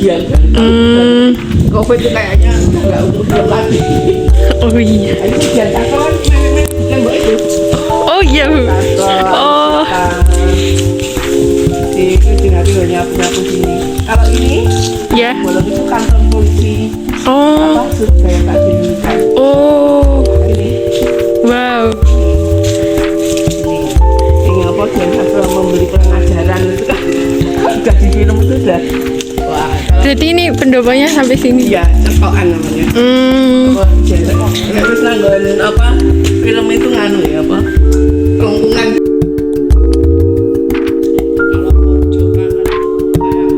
bagian. COVID itu kayaknya nggak untuk film lagi. Oh iya. Ini bagian kakak main-main bukan mbak itu. Oh iya Bu. Oh. Di nanti nyapu sini. Kalau ini, Ya. bolong itu kantor polisi. Oh. Apa Surabaya tak dirikan. Oh. Ini. Wow. Ini apa Dian Sastro membeli pengajaran itu kan udah di film itu udah wah Berarti ini pendoponya sampai sini. iya cekokan namanya apa Dian Sastro terus nanggon apa film itu nganu ya apa kelengkungan kalau pojokan kayak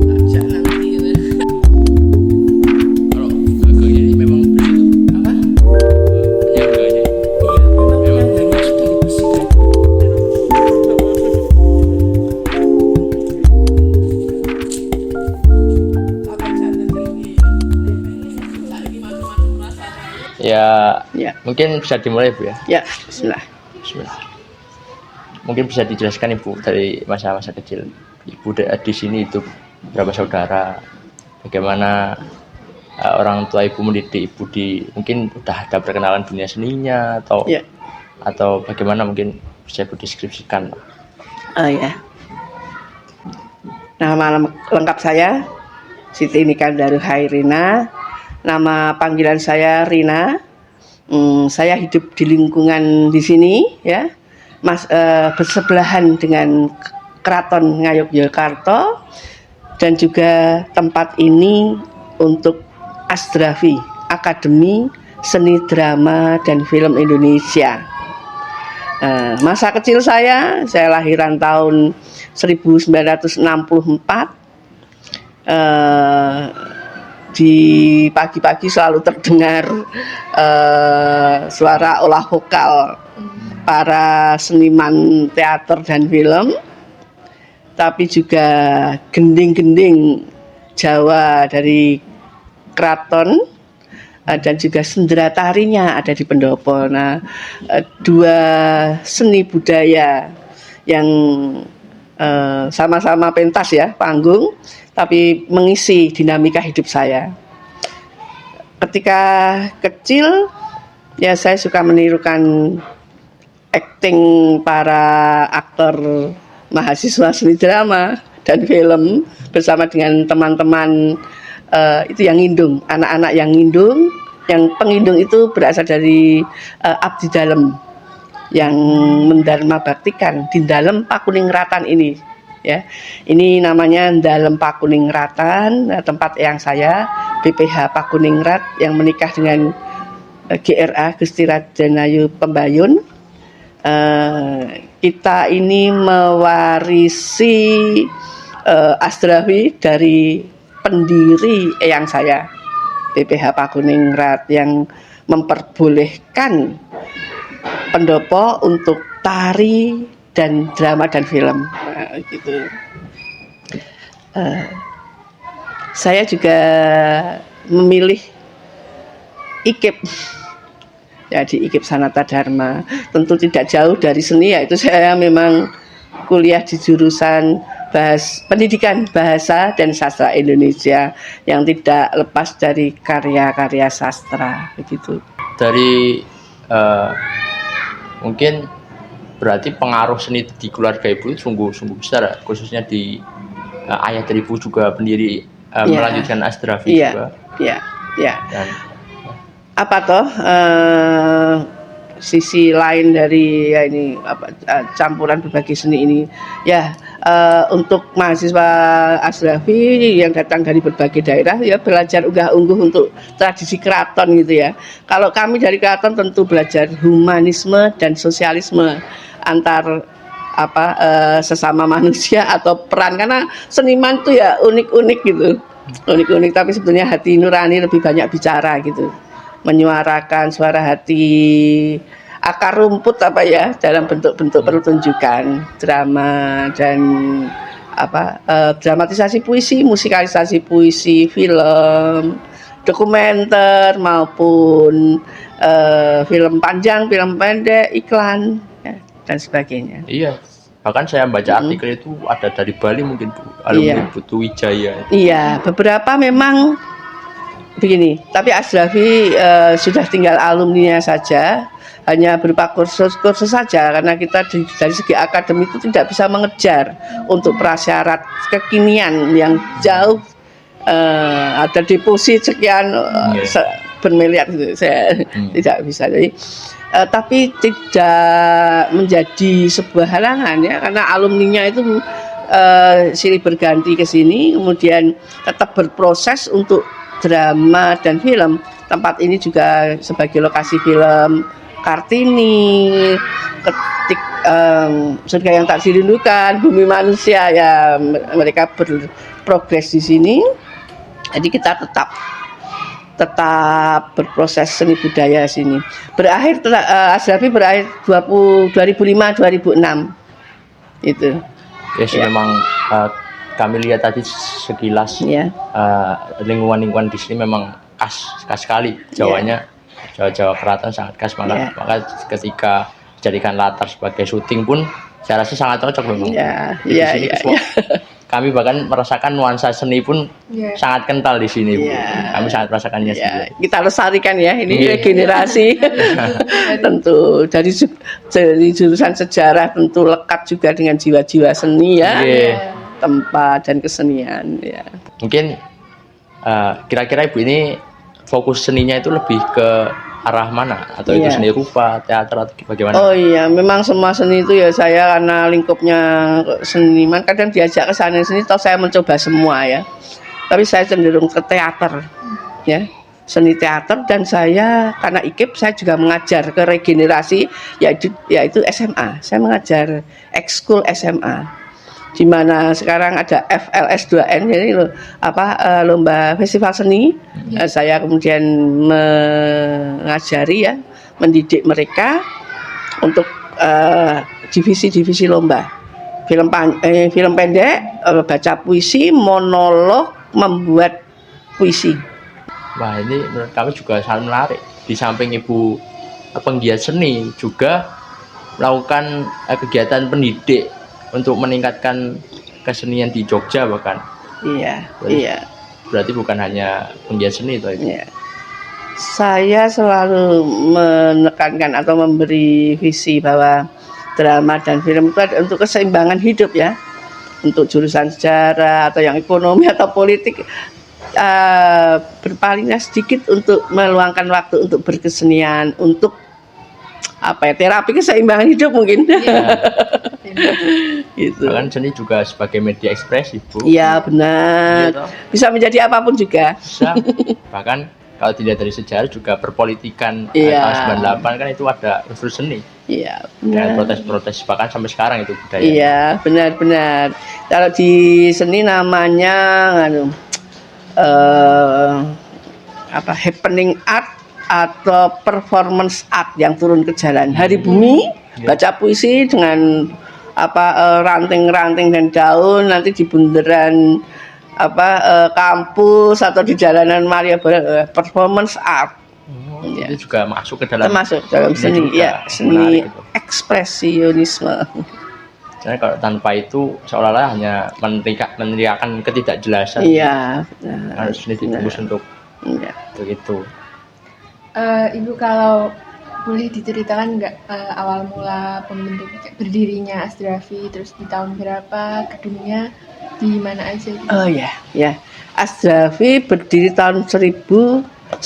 ajak nanti gitu. Kalau gagangnya ini memang begitu. Apa? Penyangganya. Iya, memang penyangga sudah dibersihkan. Ya, Ya, mungkin bisa dimulai Bu ya. ya, bismillah. Bismillah. Mungkin bisa dijelaskan Ibu dari masa-masa kecil. Ibu di sini itu berapa saudara? Bagaimana orang tua Ibu mendidik Ibu di mungkin udah ada perkenalan dunia seninya atau Ya. atau bagaimana mungkin bisa Ibu deskripsikan? Oh ya. Nama lengkap saya Siti Nikandaru Hairina. Nama panggilan saya Rina. Saya hidup di lingkungan di sini ya. Bersebelahan dengan Keraton Ngayogyakarta dan juga tempat ini untuk Asdrafi, Akademi Seni Drama dan Film Indonesia. Masa kecil saya lahiran tahun 1964. Di pagi-pagi selalu terdengar suara olah vokal para seniman teater dan film, tapi juga gending-gending Jawa dari keraton dan juga sendera tarinya ada di pendopo. Nah, dua seni budaya yang sama-sama pentas ya panggung, tapi mengisi dinamika hidup saya. Ketika kecil ya saya suka menirukan akting para aktor mahasiswa seni drama dan film bersama dengan teman-teman itu yang ngindung, anak-anak yang ngindung, yang pengindung itu berasal dari abdi dalem yang mendarma baktikan di dalam Pakuningratan ini ya. Ini namanya Dalem Pakuningratan, tempat yang saya BPH Pakuningrat yang menikah dengan GRA Gusti Raden Ayu Pembayun. Kita ini mewarisi Asdrafi dari pendiri eyang saya BPH Pakuningrat yang memperbolehkan pendopo untuk tari dan drama dan film. Gitu. Saya juga memilih IKIP ya, di IKIP Sanata Dharma. Tentu tidak jauh dari seni, yaitu saya memang kuliah di jurusan pendidikan bahasa dan sastra Indonesia yang tidak lepas dari karya-karya sastra begitu. Dari mungkin berarti pengaruh seni di keluarga Ibu sungguh besar, khususnya di ayah dari Ibu juga pendiri melanjutkan Asdrafi juga. Iya. Dan Apa toh sisi lain dari ya ini campuran berbagai seni ini ya, untuk mahasiswa Asdrafi yang datang dari berbagai daerah ya belajar unggah-ungguh untuk tradisi keraton gitu ya. Kalau kami dari keraton tentu belajar humanisme dan sosialisme antar sesama manusia atau peran, karena seniman tuh ya unik-unik gitu, unik-unik, tapi sebetulnya hati nurani lebih banyak bicara gitu, menyuarakan suara hati, akar rumput dalam bentuk-bentuk pertunjukan drama dan dramatisasi puisi, musikalisasi puisi, film, dokumenter maupun film panjang, film pendek, iklan ya, dan sebagainya. iya, Bahkan saya baca artikel itu ada dari Bali mungkin Bu, alumni Iya. Putu Wijaya. Iya, beberapa memang begini. Tapi Asdrafi sudah tinggal alumninya saja, hanya berupa kursus-kursus saja, karena kita dari segi akademik itu tidak bisa mengejar untuk prasyarat kekinian yang jauh. Ada deposit sekian bermiliar gitu. Saya tidak bisa. Jadi tapi tidak menjadi sebuah halangan ya, karena alumninya itu silih berganti ke sini, kemudian tetap berproses untuk drama dan film. Tempat ini juga sebagai lokasi film Kartini, ketik surga yang tak dirindukan, bumi manusia ya, mereka berprogres di sini. Jadi kita tetap berproses seni budaya sini. Berakhir Asdrafi berakhir 2005-2006 itu. Yes, memang kami lihat tadi sekilas Ya. lingkungan di sini memang khas sekali. Jawanya Jawa Keraton sangat khas, maka ketika dijadikan latar sebagai syuting pun saya rasa sangat cocok memang. Di sini kami bahkan merasakan nuansa seni pun sangat kental di sini, Bu. Kami sangat merasakannya sendiri. Kita lestarikan ya, ini regenerasi. Tentu dari jurusan sejarah tentu lekat juga dengan jiwa-jiwa seni ya, tempat dan kesenian ya. Mungkin kira-kira Ibu ini fokus seninya itu lebih ke arah mana, atau itu seni rupa, teater, atau bagaimana? Oh iya, memang semua seni itu ya, saya karena lingkupnya seniman kadang diajak ke sana sini, toh saya mencoba semua ya. Tapi saya cenderung ke teater ya, seni teater, dan saya karena IKIP saya juga mengajar ke regenerasi yaitu SMA. Saya mengajar ekskul SMA, di mana sekarang ada FLS 2N, jadi lomba festival seni. Saya kemudian mengajari ya, mendidik mereka untuk divisi-divisi lomba. Film pendek, baca puisi, monolog, membuat puisi. Wah, ini menurut kami juga sangat menarik. Di samping Ibu penggiat seni, juga melakukan kegiatan pendidik untuk meningkatkan kesenian di Jogja bahkan. Iya. Berarti bukan hanya penggiat seni itu. Iya. Saya selalu menekankan atau memberi visi bahwa drama dan film itu ada untuk keseimbangan hidup ya. Untuk jurusan sejarah atau yang ekonomi atau politik, berpalingnya sedikit untuk meluangkan waktu untuk berkesenian, untuk terapi keseimbangan hidup mungkin. Gitu. Bahkan seni juga sebagai media ekspresi, Bu. Iya benar. Gitu. Bisa menjadi apapun juga. Bisa. Bahkan kalau tidak dari sejarah juga perpolitikan tahun 98 kan itu ada unsur seni. Iya benar. Dan protes-protes bahkan sampai sekarang itu budaya. Iya benar. Kalau di seni namanya happening art atau performance art yang turun ke jalan. Hari Bumi baca puisi dengan ranting-ranting dan daun, nanti di bundaran kampus atau di jalanan Maria performance art. Itu juga masuk ke dalam seni ya, seni gitu. Ekspresionisme. Karena kalau tanpa itu seolah-olah hanya meneriakan ketidakjelasan. Iya. Harus dibungkus untuk begitu. Ibu kalau boleh diceritakan nggak awal mula berdirinya Asdrafi, terus di tahun berapa, gedungnya di mana aja gitu? Oh ya. Asdrafi berdiri tahun 1955,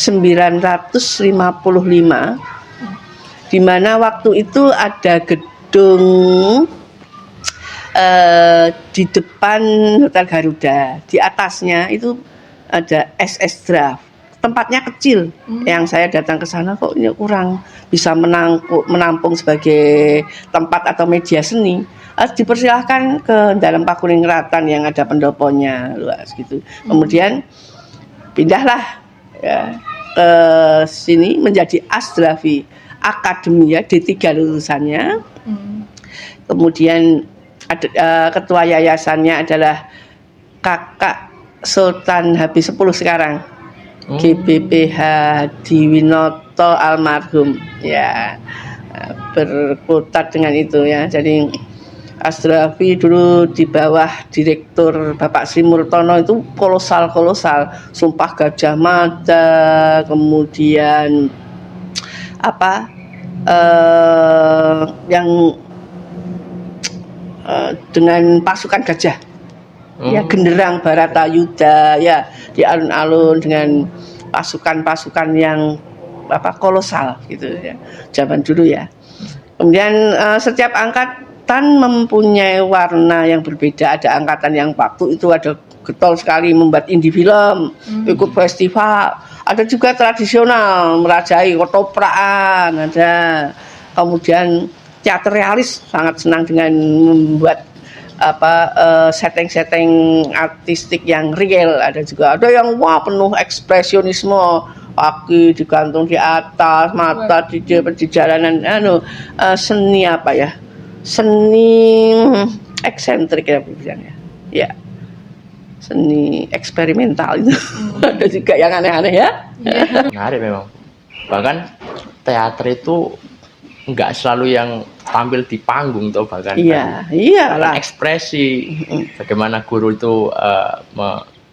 di mana waktu itu ada gedung di depan Hotel Garuda, di atasnya itu ada SS Draft. Tempatnya kecil, yang saya datang ke sana kok ini kurang bisa menampung sebagai tempat atau media seni. Dipersilahkan ke dalam Pakuningratan yang ada pendoponya luas gitu. Kemudian pindahlah ya, ke sini menjadi Asdrafi Akademi ya, D3 lulusannya. Kemudian ketua yayasannya adalah Kakak Sultan Habis 10 sekarang. GBPH Diwinoto almarhum ya, berkutat dengan itu ya. Jadi Asdrafi dulu di bawah Direktur Bapak Sri Murtono itu kolosal, Sumpah Gajah Mada, kemudian apa yang dengan pasukan gajah, ya Genderang Baratayuda, ya di alun-alun dengan pasukan-pasukan yang kolosal gitu ya, zaman dulu ya. Kemudian setiap angkatan mempunyai warna yang berbeda. Ada angkatan yang waktu itu ada getol sekali membuat indie film, ikut festival. Ada juga tradisional merajai kotopraan, ada. Kemudian teater realis sangat senang dengan membuat setting-setting artistik yang real. Ada juga ada yang penuh ekspresionisme, kaki digantung di atas, mata di jalanan, seni seni eksentrik ya bilangnya, ya seni eksperimental itu. Ada juga yang aneh-aneh ya. Menarik memang. Bahkan teater itu nggak selalu yang tampil di panggung tuh, bahkan bahkan ekspresi bagaimana guru itu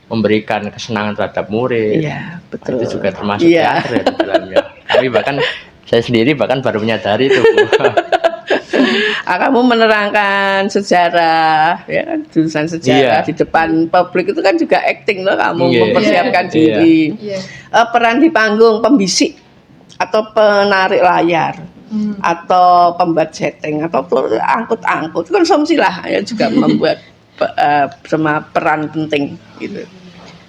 memberikan kesenangan terhadap murid. Iya, betul. Itu juga termasuk teater ya di dalamnya. Tapi bahkan saya sendiri baru menyadari itu. Kamu menerangkan sejarah, ya kan, jurusan sejarah di depan publik itu kan juga acting loh, kamu mempersiapkan diri. Peran di panggung, pembisik atau penarik layar, atau pembuat setting, atau angkut-angkut, konsumsi lah ya, juga membuat sama peran penting gitu.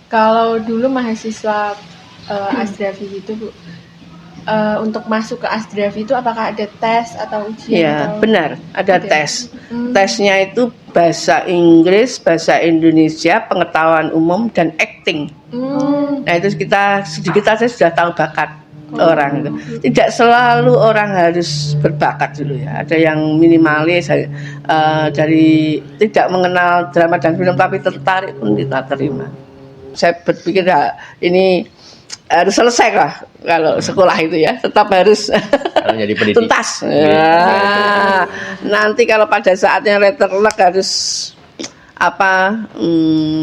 Kalau dulu mahasiswa Asdrafi gitu Bu, untuk masuk ke Asdrafi itu apakah ada tes atau ujian? Iya, benar, ada tes. Tesnya itu bahasa Inggris, bahasa Indonesia, pengetahuan umum, dan acting. Nah itu kita sedikit aja sudah tahu bakat orang itu. Tidak selalu orang harus berbakat dulu ya. Ada yang minimalis dari tidak mengenal drama dan film tapi tertarik pun kita terima. Saya berpikir ini harus selesai lah kalau sekolah itu ya, tetap harus tuntas. Nanti kalau pada saatnya letterlek harus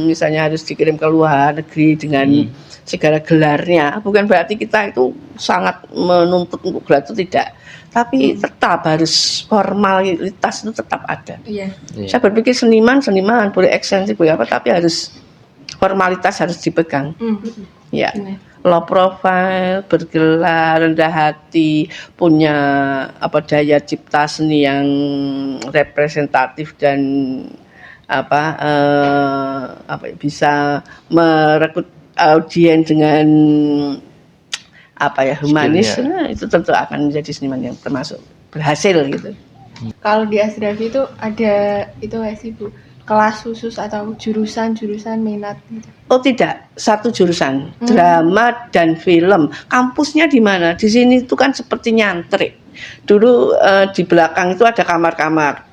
misalnya harus dikirim ke luar negeri dengan segala gelarnya, bukan berarti kita itu sangat menuntut untuk gelar, itu tidak, tapi tetap harus formalitas itu tetap ada. Saya berpikir seniman boleh eksensif boleh apa, tapi harus formalitas harus dipegang. Ya, low profile, bergelar, rendah hati, punya daya cipta seni yang representatif dan bisa merekrut audiens dengan humanis. Nah, itu tentu akan menjadi seniman yang termasuk berhasil gitu. Kalau di Asdrafi itu ada itu nggak sih Bu, kelas khusus atau jurusan minat gitu? Oh tidak, satu jurusan, drama dan film. Kampusnya di mana? Di sini itu kan seperti nyantrik. Dulu di belakang itu ada kamar-kamar.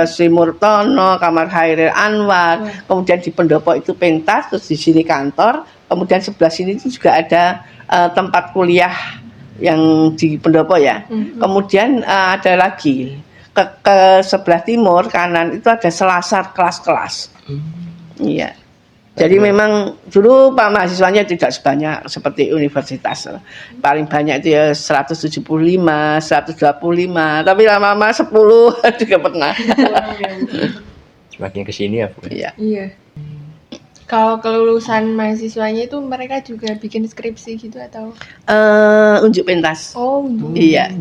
Sri Murtono, kamar Hairil Anwar, kemudian di pendopo itu pentas, terus di sini kantor, kemudian sebelah sini itu juga ada tempat kuliah yang di pendopo ya. Kemudian ada lagi ke sebelah timur kanan itu ada selasar kelas-kelas. Iya. Jadi memang dulu mahasiswanya tidak sebanyak seperti universitas. Paling banyak itu ya 175, 125, tapi lama-lama 10 juga pernah. Semakin kesini ya Bu. Iya. Kalau kelulusan mahasiswanya itu mereka juga bikin skripsi gitu atau? Unjuk pentas. Iya.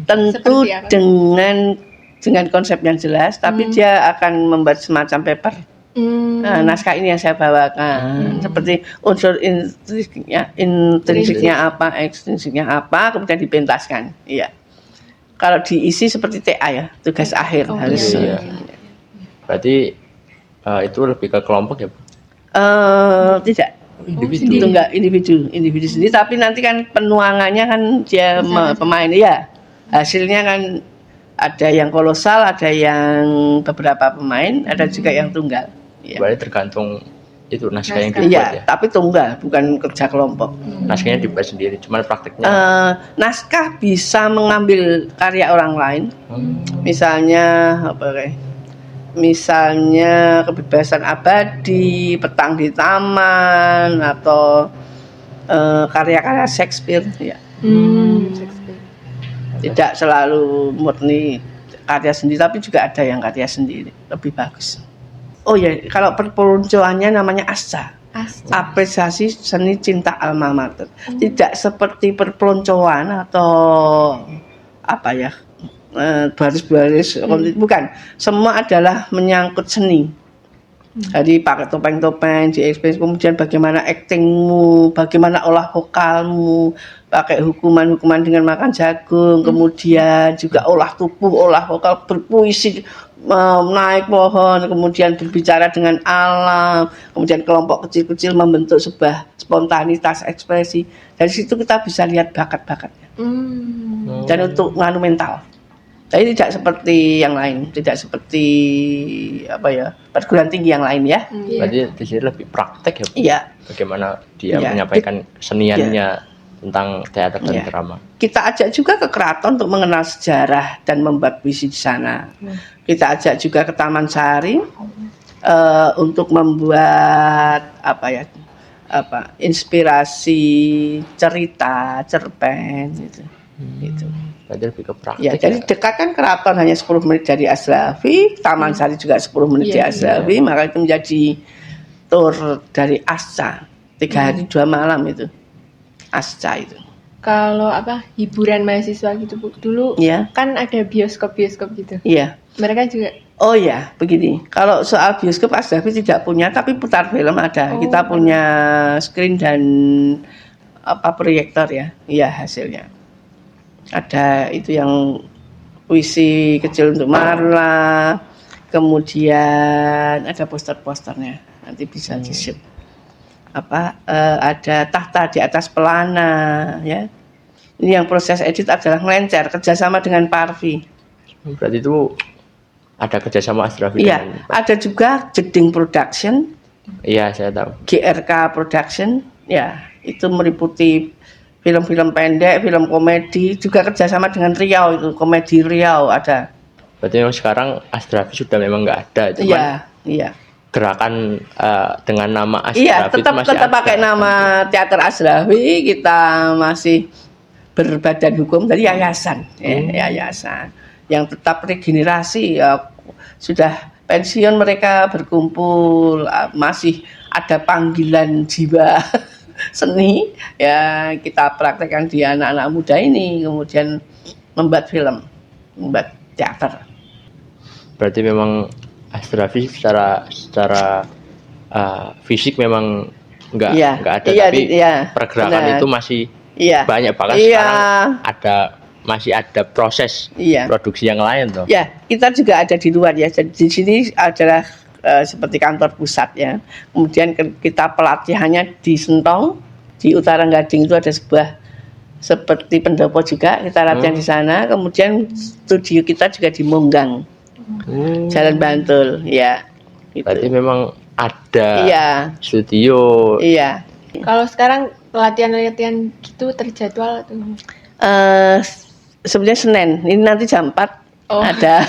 Tentu dengan konsep yang jelas, tapi dia akan membuat semacam paper. Naskah ini yang saya bawakan, seperti unsur intrinsiknya apa, ekstrinsiknya apa, kemudian dipentaskan. Iya. Kalau diisi seperti TA ya, tugas akhir harus. Iya. Berarti itu lebih ke kelompok ya Bu? Tidak. Itu enggak individu sendiri, tapi nanti kan penuangannya kan dia pemain ya. Hasilnya kan ada yang kolosal, ada yang beberapa pemain, ada juga yang tunggal. Ya. Berarti tergantung itu naskah yang dibuat ya? Tapi tunggal, bukan kerja kelompok. Naskahnya dibuat sendiri, cuma prakteknya? Naskah bisa mengambil karya orang lain. Misalnya misalnya Kebebasan Abadi, Petang di Taman, atau karya-karya Shakespeare ya. Shakespeare. Tidak selalu murni karya sendiri, tapi juga ada yang karya sendiri lebih bagus. Oh ya, kalau perpeloncoannya namanya ASCA, Apresiasi Seni Cinta Alma Mater. Tidak seperti perpeloncoan atau apa ya, baris-baris, bukan. Semua adalah menyangkut seni. Jadi pakai topeng-topeng, di ekspresi, kemudian bagaimana aktingmu, bagaimana olah vokalmu, pakai hukuman-hukuman dengan makan jagung, kemudian juga olah tubuh, olah vokal, berpuisi, naik pohon, kemudian berbicara dengan alam, kemudian kelompok kecil-kecil membentuk sebuah spontanitas ekspresi. Dari situ kita bisa lihat bakat-bakatnya. Dan untuk monumental. Tapi tidak seperti yang lain, tidak seperti apa ya, perguruan tinggi yang lain ya. Berarti di sini lebih praktek ya, Bu? Iya. Bagaimana dia menyampaikan keseniannya tentang teater dan drama. Kita ajak juga ke keraton untuk mengenal sejarah dan membuat puisi di sana. Kita ajak juga ke Taman Sari untuk membuat inspirasi cerita, cerpen gitu. Gitu. Berarti lebih ke praktek. Ya, jadi dekat kan keraton hanya 10 menit dari Asrafi, Taman Sari juga 10 menit dari Asrafi, maka itu menjadi tour dari ASCA 3 hari 2 malam itu. ASCA itu. Kalau hiburan mahasiswa gitu Bu, dulu kan ada bioskop-bioskop gitu. Iya. Mereka juga. Oh ya, begini. Kalau soal bioskop Asrafi tidak punya, tapi putar film ada. Kita punya screen dan proyektor ya. Iya hasilnya. Ada itu yang puisi kecil untuk Marla, kemudian ada poster-posternya, nanti bisa di-ship. Ada Tahta di Atas Pelana ya. Ini yang proses edit adalah ngelencer kerjasama dengan Parvi. Berarti itu ada kerjasama Asrafi. Iya, ada juga Jeding Production. Iya, saya tahu. GRK Production, ya itu meliputi film-film pendek, film komedi, juga kerjasama dengan Riau itu, komedi Riau ada. Berarti memang sekarang Asrafi sudah memang nggak ada, cuman iya. Gerakan dengan nama Asrafi iya, tetap pakai nama Teater Asrafi, kita masih berbadan hukum dari yayasan, yayasan yang tetap regenerasi, sudah pensiun mereka berkumpul, masih ada panggilan jiwa seni ya kita praktekkan di anak-anak muda ini, kemudian membuat film, membuat teater. Berarti memang Asrafi secara fisik memang nggak ada, tapi pergerakan itu masih banyak, bahkan sekarang masih ada proses produksi yang lain toh. Ya, kita juga ada di luar ya. Jadi di sini adalah seperti kantor pusat ya. Kemudian kita pelatihannya di Sentong, di Utara Gading itu ada sebuah seperti pendopo juga, kita latihan di sana. Kemudian studio kita juga di Monggang, Jalan Bantul ya. Gitu. Berarti memang ada studio. Iya. Kalau sekarang latihan-latihan gitu terjadwal tuh? Sebenarnya Senin, ini nanti jam 4 ada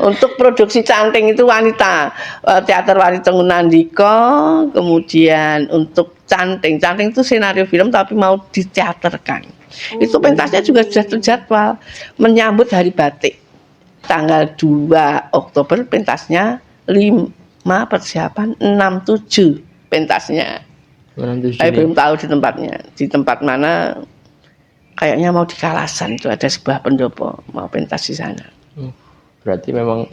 untuk produksi Canting itu wanita, Teater Wanita Nandiko. Kemudian untuk Canting itu senario film tapi mau diteaterkan. Itu pentasnya juga sudah terjadwal menyambut Hari Batik tanggal 2 Oktober, pentasnya 5 persiapan 6-7 pentasnya. Saya belum tahu di tempat mana. Kayaknya mau di Kalasan itu ada sebuah pendopo mau pentas di sana. Berarti memang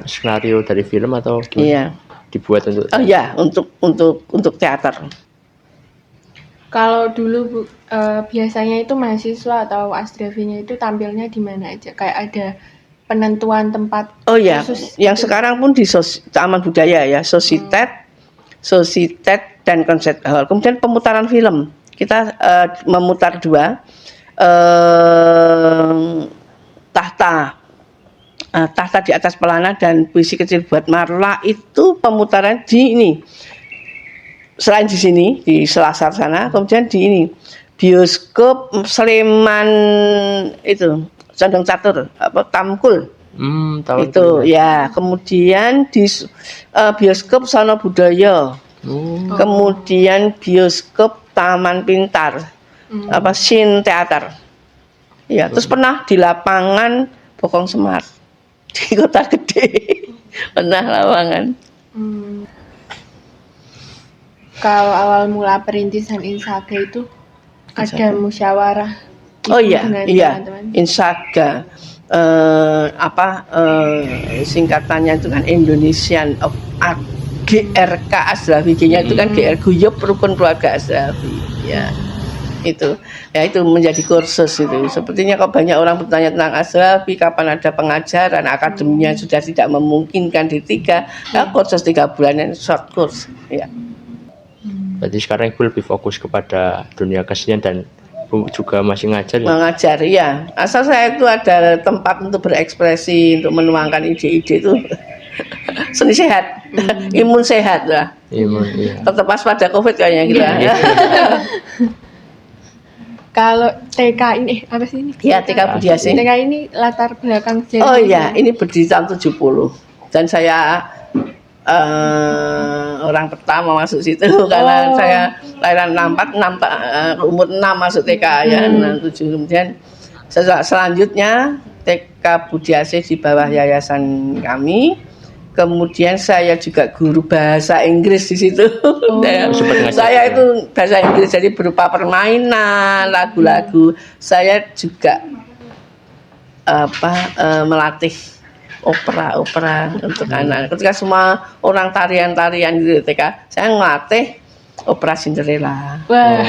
skenario dari film atau gimana? Iya. Dibuat untuk? Oh iya, untuk teater. Kalau dulu Bu, biasanya itu mahasiswa atau Asrafinya itu tampilnya di mana aja? Kayak ada penentuan tempat khusus? Yang gitu. Sekarang pun di Taman Budaya ya, Sositet dan Konsert Hall. Kemudian pemutaran film. Kita memutar 2 tahta di Atas Pelana dan puisi kecil buat Marla itu pemutaran di ini. Selain di sini di Selasar sana, kemudian di ini bioskop Sleman itu Condong Catur Tamkul Tahun Itu ya. Kemudian di bioskop Sono Budaya. Kemudian bioskop Taman Pintar. Sin Teater. Ya, terus pernah di lapangan Bokong Semar di Kota Gede. Pernah lapangan. Kalau awal mula perintisan Insaga itu ada musyawarah Oh ibu iya, dengan iya. teman-teman. Insaga. Singkatannya itu kan Indonesian of Art, GRK Asrafi. G-nya itu kan GR Guyup Rukun Keluarga Asrafi. Ya. Itu menjadi kursus itu. Sepertinya kalau banyak orang bertanya tentang Asrafi, kapan ada pengajaran, akademinya sudah tidak memungkinkan di 3, ya kursus 3 bulan, short course. Ya. Berarti sekarang Ibu lebih fokus kepada dunia kesenian dan Ibu juga masih ngajar ya? Mengajar, ya. Asal saya itu ada tempat untuk berekspresi, untuk menuangkan ide-ide itu seni sehat, imun sehat lah. Iya. Terlepas pada COVID kayaknya kita. Iya. Kalau TK ini apa sih ini? Ya, TK Budiasih. TK ini latar belakang sejarah. Oh iya, ini berdiri tahun 70 dan saya orang pertama masuk situ karena saya lahiran 64, umur 6 masuk TK ya, 67. Kemudian selanjutnya TK Budiasih di bawah yayasan kami. Kemudian saya juga guru bahasa Inggris di situ. Saya itu bahasa Inggris jadi berupa permainan, lagu-lagu. Saya juga melatih opera untuk anak. Ketika semua orang tarian-tarian di TK, saya ngelatih opera Cinderella. Wah.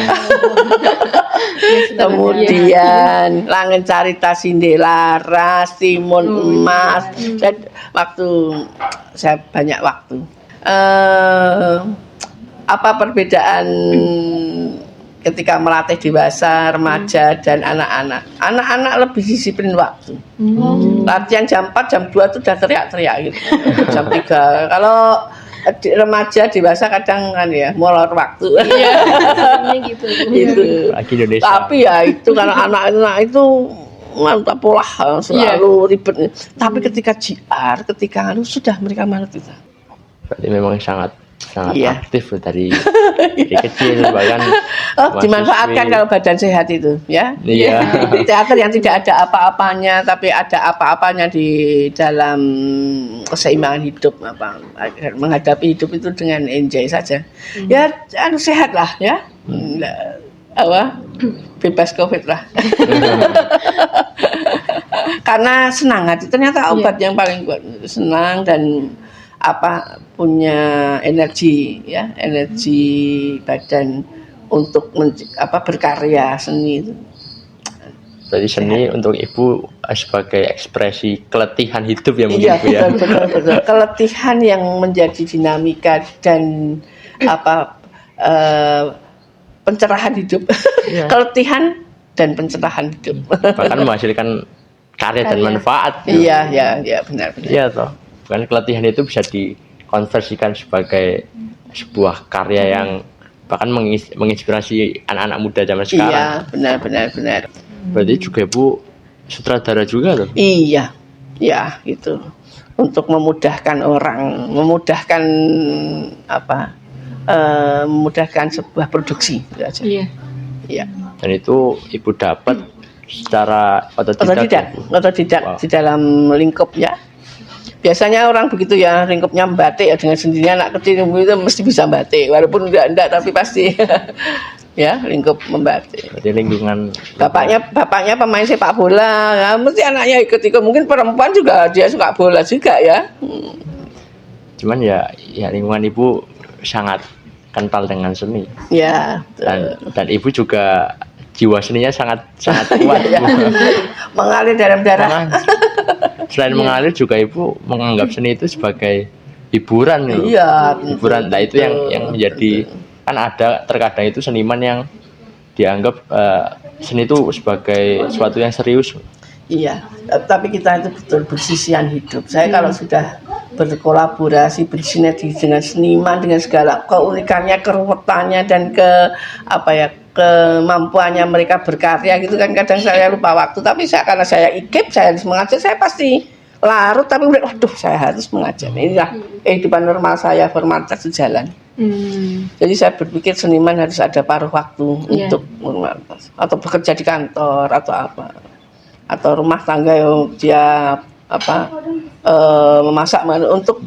Kemudian Langit Carita Cinderella, Ras, Timun Emas. Saya banyak waktu. Apa perbedaan ketika melatih dewasa, remaja dan anak-anak? Anak-anak lebih disiplin waktu. Latihan jam 4, jam 2 itu udah teriak-teriak gitu. Jam 3. Kalau remaja dewasa kadang kan ya molor waktu. Iya, gitu. Itu. Lagi Indonesia. Tapi ya itu kalau anak-anak itu mantap pola selalu ribet. Tapi ketika ketika sudah mereka manut itu. Berarti memang sangat aktif dari kecil bahkan dimanfaatkan kalau badan sehat itu ya. Iya. Teater yang tidak ada apa-apanya tapi ada apa-apanya di dalam keseimbangan hidup, menghadapi hidup itu dengan enjoy saja. Ya sehat lah ya. Bebas COVID lah. Karena senang hati, ternyata obat yang paling kuat. Senang dan punya energi badan untuk berkarya seni itu. Jadi seni untuk Ibu sebagai ekspresi keletihan hidup ya mungkin Iya, Ibu ya. betul. Keletihan yang menjadi dinamika dan pencerahan hidup. Iya. Keletihan dan pencerahan hidup. Bahkan menghasilkan karya dan manfaat. Iya, benar. Iya toh. Kan keletihan itu bisa dikonversikan sebagai sebuah karya yang bahkan menginspirasi anak-anak muda zaman sekarang. Iya, benar. Berarti juga Ibu sutradara juga loh. Iya, gitu. Untuk memudahkan orang, memudahkan sebuah produksi gitu aja. Iya. Dan itu Ibu dapat secara otodidak. Wow. Di dalam lingkup ya. Biasanya orang begitu ya, lingkupnya batik ya, dengan sendirinya anak kecil itu mesti bisa batik, walaupun enggak tapi pasti ya lingkup membatik. Jadi lingkungan bapaknya pemain sepak bola, ya, mesti anaknya ikut. Mungkin perempuan juga dia suka bola juga ya. Cuman ya lingkungan Ibu sangat kental dengan seni. Ya. Dan Ibu juga jiwa seninya sangat kuat. Mengalir dalam darah. Selain mengalir juga Ibu menganggap seni itu sebagai hiburan gitu. Iya, hiburan. Nah itu yang menjadi kan ada terkadang itu seniman yang dianggap seni itu sebagai sesuatu yang serius. Iya, tapi kita itu betul bersisian hidup. Saya kalau sudah berkolaborasi, bersinergi dengan seniman, dengan segala keunikannya, keruwetannya dan kemampuannya mereka berkarya gitu kan, kadang saya lupa waktu. Tapi karena saya ikip, saya harus mengajar, saya pasti larut, tapi waduh saya harus mengajar. Inilah kehidupan normal saya, formalitas itu jalan. Jadi saya berpikir seniman harus ada paruh waktu untuk formalitas, atau bekerja di kantor atau apa, atau rumah tangga yang dia memasak untuk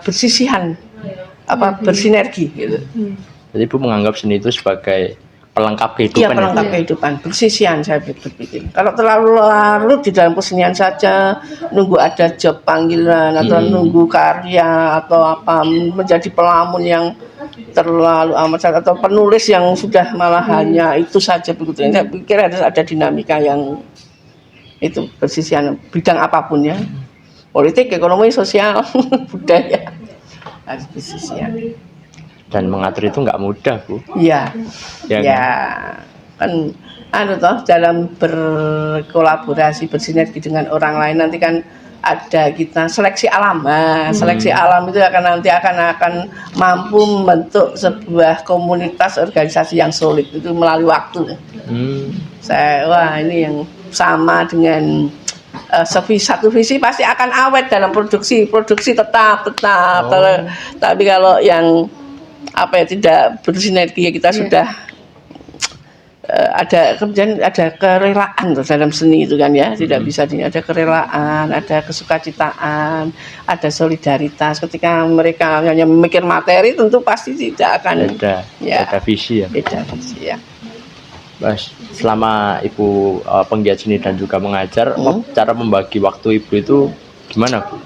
bersisihan, bersinergi gitu. Jadi Ibu menganggap seni itu sebagai pelengkap kehidupan. Iya, pelengkap kehidupan, bersisihan saya berpikir. Kalau terlalu larut di dalam kesenian saja, nunggu ada job panggilan atau nunggu karya atau apa, menjadi pelamun yang terlalu amat, atau penulis yang sudah malah hanya itu saja begitu. Saya pikir harus ada dinamika yang itu bersisihan bidang apapun ya, politik, ekonomi, sosial, budaya, harus bersisihan. Dan mengatur itu nggak mudah, Bu. Iya, Ya, kan dalam berkolaborasi, bersinergi dengan orang lain nanti kan ada kita seleksi alam. Seleksi alam itu akan mampu membentuk sebuah komunitas organisasi yang solid itu melalui waktu. Ini yang sama dengan satu visi pasti akan awet dalam produksi tetap. Tapi kalau yang tidak bersinergi, kita sudah kemudian ada kerelaan dalam seni itu kan ya, tidak bisa ada kerelaan, ada kesukacitaan, ada solidaritas. Ketika mereka hanya memikir materi, tentu pasti tidak akan beda visi ya. Beda visi ya. Mas, selama Ibu penggiat seni dan juga mengajar, cara membagi waktu Ibu itu gimana, Bu?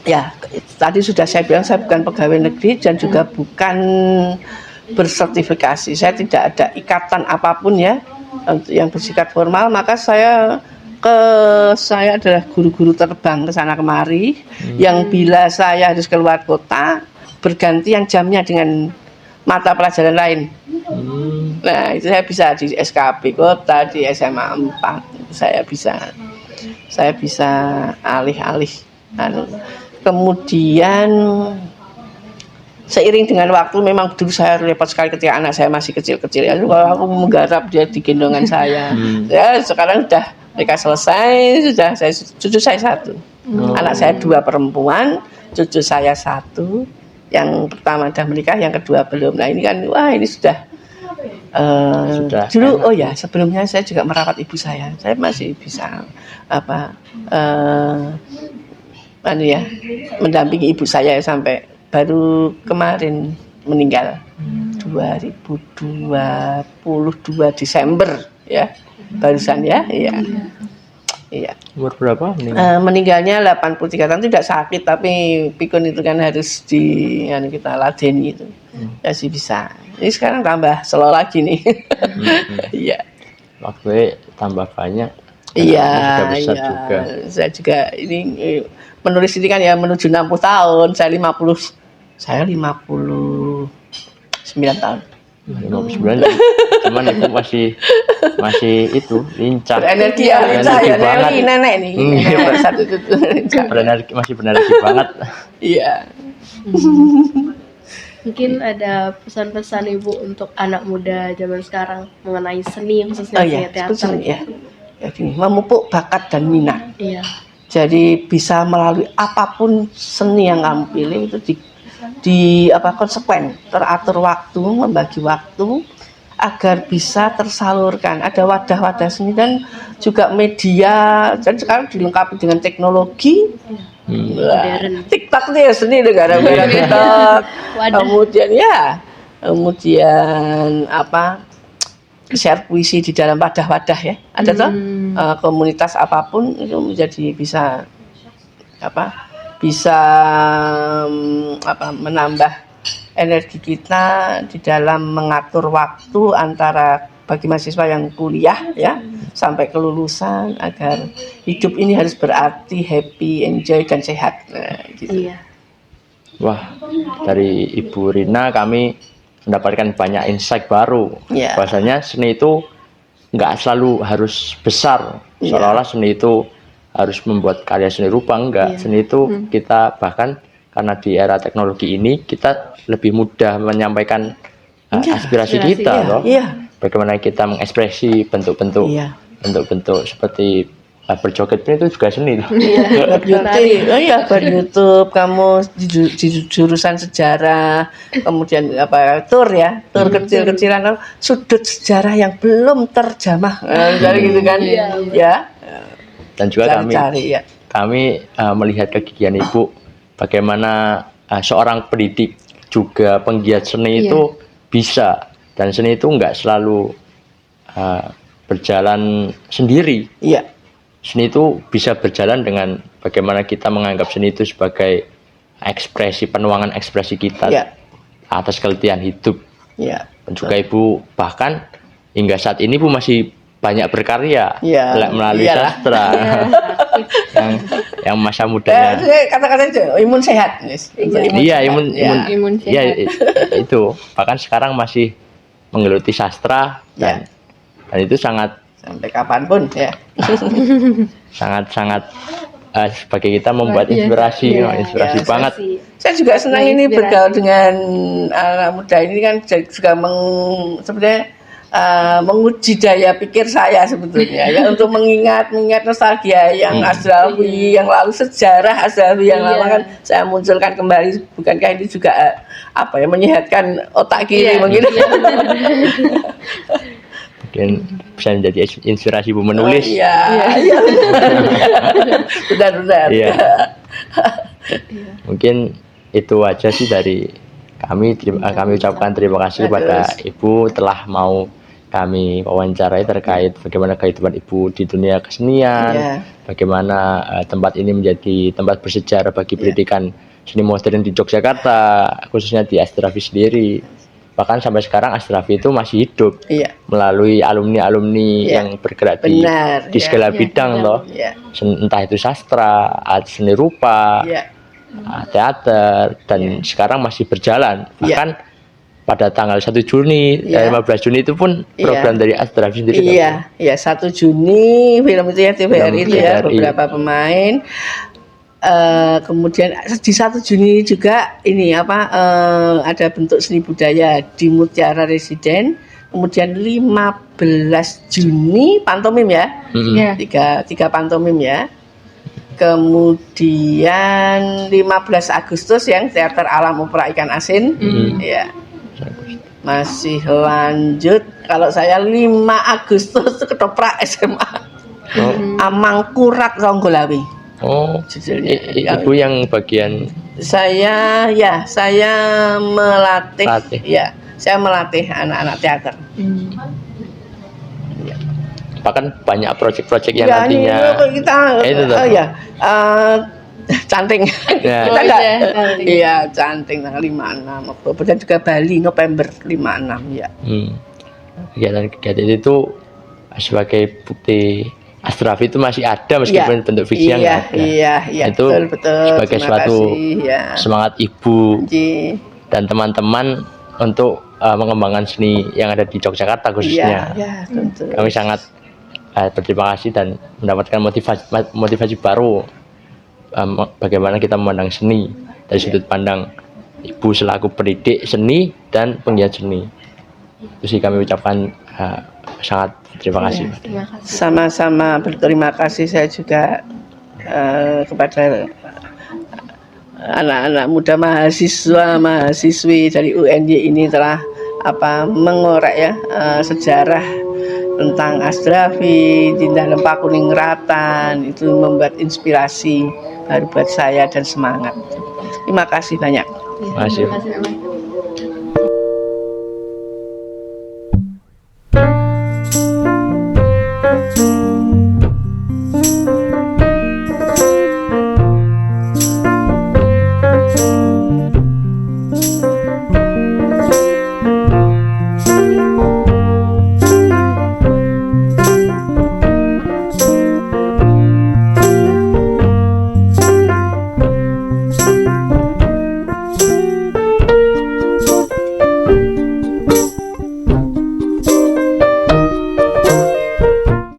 Ya, tadi sudah saya bilang saya bukan pegawai negeri dan juga bukan bersertifikasi. Saya tidak ada ikatan apapun ya yang bersifat formal, maka saya adalah guru-guru terbang ke sana kemari, yang bila saya harus keluar kota bergantian jamnya dengan mata pelajaran lain. Nah, itu saya bisa di SKP Kota, di SMA 4 saya bisa alih-alih. Kemudian seiring dengan waktu, memang dulu saya repot sekali ketika anak saya masih kecil-kecil ya. Kalau aku menggarap dia di gendongan saya. Ya, sekarang sudah mereka selesai, cucu saya 1. Anak saya 2 perempuan, cucu saya 1. Yang pertama sudah menikah, yang kedua belum. Nah, ini kan ini sudah dulu sebelumnya saya juga merawat ibu saya. Saya masih bisa mendampingi ibu saya sampai baru kemarin meninggal 2022 Desember ya, barusan ya. Iya. Umur berapa? Meninggalnya 83 tahun, tidak sakit, tapi pikun itu kan harus kita ladeni itu. Masih bisa. Ini sekarang tambah slow lagi nih. Iya. Waktunya tambah banyak. Iya. Juga. Saya juga ini menulis ini kan ya menuju 60 tahun. Saya 59 tahun. 59. Cuman Ibu masih itu lincah. Berenergi ya, nenek nih. Masih berenergi banget. Iya. Mungkin ada pesan-pesan Ibu untuk anak muda zaman sekarang mengenai seni, khususnya teater. Gini, memupuk bakat dan minat. Iya. Jadi bisa melalui apapun seni yang kamu pilih itu konsekuen, teratur waktu, membagi waktu agar bisa tersalurkan. Ada wadah-wadah seni dan juga media, dan sekarang dilengkapi dengan teknologi. TikTok itu ya seni, negara-negara TikTok. Kemudian share puisi di dalam wadah-wadah ya. Ada toh komunitas apapun itu menjadi bisa menambah energi kita di dalam mengatur waktu antara bagi mahasiswa yang kuliah ya sampai kelulusan, agar hidup ini harus berarti, happy, enjoy dan sehat. Gitu. Iya. Wah, dari Ibu Rina kami mendapatkan banyak insight baru. Yeah. Bahwasanya seni itu nggak selalu harus besar. Seolah-olah seni itu harus membuat karya seni rupa, enggak. Seni itu kita bahkan karena di era teknologi ini kita lebih mudah menyampaikan aspirasi kita, loh. Bagaimana kita mengekspresi bentuk-bentuk seperti berjoget pun itu juga seni tuh. Buat YouTube, oh iya buat YouTube kamu di jurusan sejarah, kemudian tur kecil-kecilan, sudut sejarah yang belum terjamah, jadi gitu kan, ya. Dan juga Cari, ya. kami melihat kegigihan Ibu, bagaimana seorang pendidik juga penggiat seni itu bisa, dan seni itu nggak selalu berjalan sendiri. Iya. Seni itu bisa berjalan dengan bagaimana kita menganggap seni itu sebagai ekspresi, penuangan ekspresi kita atas keletihan hidup. Iya. Dan juga Ibu bahkan hingga saat ini Ibu masih banyak berkarya melalui sastra yang masa mudanya. Kata-kata itu imun sehat, imun sehat. Ya, itu bahkan sekarang masih menggeluti sastra dan itu sangat sampai kapanpun ya. sangat sebagai kita membuat inspirasi banget. Saya juga senang ini bergaul dengan anak muda ini kan juga sebenarnya menguji daya pikir saya sebetulnya ya, untuk mengingat nostalgia yang Asdrawi yang lalu, sejarah Asdrawi yang lama kan saya munculkan kembali. Bukankah ini juga menyehatkan otak kiri mungkin? Mungkin bisa menjadi inspirasi Ibu menulis. Benar. Mungkin itu aja sih dari kami. Kami ucapkan terima kasih kepada Ibu telah mau kami wawancarai terkait bagaimana kehidupan Ibu di dunia kesenian, bagaimana tempat ini menjadi tempat bersejarah bagi pendidikan seni modern di Yogyakarta, khususnya di Asdrawi sendiri. Bahkan sampai sekarang Asdrawi itu masih hidup melalui alumni yang bergerak di segala bidang entah itu sastra, seni rupa, teater, dan sekarang masih berjalan. Bahkan pada tanggal 1 Juni, 15 Juni itu pun program dari Asdrawi sendiri. 1 Juni film itu ya, TVRI itu ya, beberapa pemain. Kemudian di 1 Juni juga ini ada bentuk seni budaya di Mutiara Residen. Kemudian 15 Juni pantomim ya, tiga pantomim ya. Kemudian 15 Agustus yang Teater Alam Opera Ikan Asin, masih lanjut. Kalau saya 5 Agustus ketoprak SMA, Amangkurat Songgolawi. Ibu yang bagian saya melatih. Saya melatih anak-anak teater. Bahkan banyak proyek-proyek yang nantinya Canting. Canting tanggal 5-6 Oktober, dan juga Bali November 5-6 ya. Kegiatan itu sebagai bukti Asdrawi itu masih ada meskipun bentuk fiksi yang ada. Itu betul. Sebagai suatu semangat Ibu dan teman-teman untuk mengembangkan seni yang ada di Yogyakarta khususnya. Kami sangat berterima kasih dan mendapatkan motivasi baru bagaimana kita memandang seni dari sudut pandang Ibu selaku pendidik seni dan penggiat seni. Itu sih kami ucapkan sangat terima kasih. Sama-sama berterima kasih saya juga kepada anak-anak muda mahasiswi dari UNY ini telah mengorek sejarah tentang Asdrawi di dalam Pakuningratan. Itu membuat inspirasi baru buat saya dan semangat. Terima kasih banyak. Terima kasih.